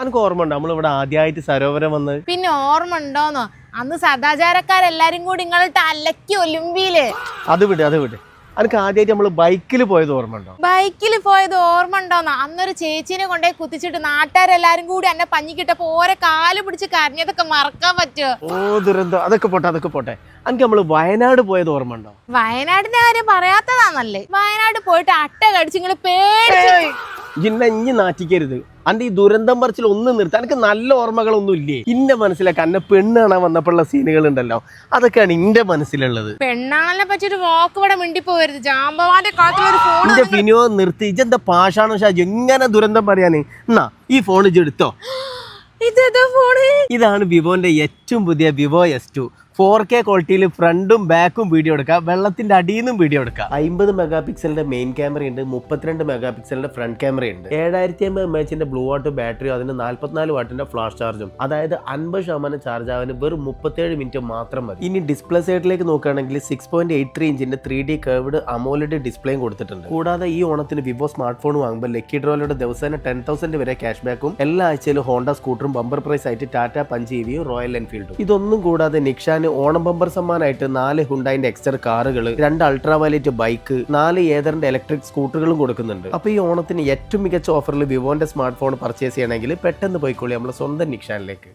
അനക്ക് ഓർമ്മ ഉണ്ടോ നമ്മളിവിടെ ആദ്യമായിട്ട് സരോവരം വന്നത്? പിന്നെ ഓർമ്മ ഉണ്ടോന്നോ? അന്ന് സദാചാരക്കാരെല്ലാരും കൂടി നിങ്ങളിട്ട് അലക്കി ഒലിമ്പിയില്. അത് വിട്. അനക്ക് ആദ്യമായിട്ട് നമ്മള് ബൈക്കിൽ പോയത് ഓർമ്മ ഉണ്ടോ? ബൈക്കിൽ പോയത് ഓർമ്മ ഉണ്ടോന്നോ? അന്നൊരു ചേച്ചീനെ കൊണ്ടേ കുത്തിച്ചിട്ട് നാട്ടുകാരെല്ലാരും കൂടി എന്നെ പഞ്ഞിക്കിട്ടപ്പോ ഓരോ കാല് പിടിച്ച് കരഞ്ഞതൊക്കെ മറക്കാൻ പറ്റുമോ? ഓ ദുരന്തം. അതൊക്കെ പോട്ടെ. അനക്ക് നമ്മള് വയനാട് പോയത് ഓർമ്മ ഉണ്ടോ? വയനാടിന്റെ കാര്യം പറയാത്തതാണല്ലേ. വയനാട് പോയിട്ട് അട്ട കടിച്ച് നിങ്ങള് പേടിച്ച്. ഇഞ്ഞി നാറ്റിക്കരുത്. അന്റെ ഈ ദുരന്തം പറച്ചിൽ ഒന്നും നിർത്താൻ എനിക്ക് നല്ല ഓർമ്മകളൊന്നും ഇല്ലേ? ഇന്റെ മനസ്സിലൊക്കെ അന്നെ പെണ്ണ് കാണാൻ വന്നപ്പോഴുള്ള സീനുകൾ ഉണ്ടല്ലോ, അതൊക്കെയാണ് ഇന്റെ മനസ്സിലുള്ളത്. പെണ്ണാളിനെ പറ്റിയൊരു വാക്ക് ഇവിടെ മിണ്ടിപ്പോവരുത്. ജാമ്പവാന്റെ കാലത്തിലൊരു ഫോൺ. ഇന്റെ ഫിനിയോ നിർത്തി. ഇജെന്താ പാഷാണോ ഷാജി എങ്ങനെ ദുരന്തം പറയാന്? എന്നാ ഈ ഫോൺ ഇജ് എടുത്തോ. ഇതാണ് വിവോന്റെ ഏറ്റവും പുതിയ വിവോ S2. 4K ക്വാളിറ്റിയിൽ ഫ്രണ്ടും ബാക്കും വീഡിയോ എടുക്കാം, വെള്ളത്തിന്റെ അടിയിൽ നിന്നും വീഡിയോ എടുക്കാം. 50 മെഗാ പിക്സലിന്റെ മെയിൻ ക്യാമറയുണ്ട്, 32 മെഗാ പിക്സലിന്റെ ഫ്രണ്ട് ക്യാമറയുണ്ട്, 7050 mAh ബ്ലൂ വാട്ട് ബാറ്ററി, അതിന് 44 വാട്ടിന്റെ ഫ്ലാഷ് ചാർജും. അതായത് 50% ചാർജ് ആവാൻ വെറും 37 മിനിറ്റ് മാത്രം മതി. ഇനി ഡിസ്പ്ലേ സൈഡിലേക്ക് നോക്കുകയാണെങ്കിൽ 6.83 ഇഞ്ചിന്റെ 3D കർവ്ഡ് അമോലെഡ് ഡിസ്പ്ലേയും കൊടുത്തിട്ടുണ്ട്. കൂടാതെ ഈ ഓണത്തിന് വിവോ സ്മാർട്ട് ഫോൺ വാങ്ങുമ്പോൾ ലക്കി ഡ്രോയിലൂടെ ദിവസേന 10,000 വരെ ക്യാഷ് ബാക്കും, എല്ലാ ആഴ്ചയിലും ഹോണ്ട സ്കൂട്ടറും ബമ്പർ പ്രൈസ് ആയിട്ട് ടാറ്റ പഞ്ച് EVയും റോയൽ എൻഫീൽഡും. ഇതൊന്നും കൂടാതെ നിക്ഷാൻ ഓണം ബമ്പർ സമ്മാനമായിട്ട് 4 ഹുണ്ടായിന്റെ എക്സ്റ്റർ കാറുകൾ, 2 അൾട്രാവയലറ്റ് ബൈക്ക്, 4 ഏതറിന്റെ ഇലക്ട്രിക് സ്കൂട്ടറുകളും കൊടുക്കുന്നുണ്ട്. അപ്പൊ ഈ ഓണത്തിന് ഏറ്റവും മികച്ച ഓഫറിൽ വിവോന്റെ സ്മാർട്ട് ഫോൺ പർച്ചേസ് ചെയ്യണമെങ്കിൽ പെട്ടെന്ന് പോയിക്കോളി നമ്മളെ സ്വന്തം നിക്ഷാനിലേക്ക്.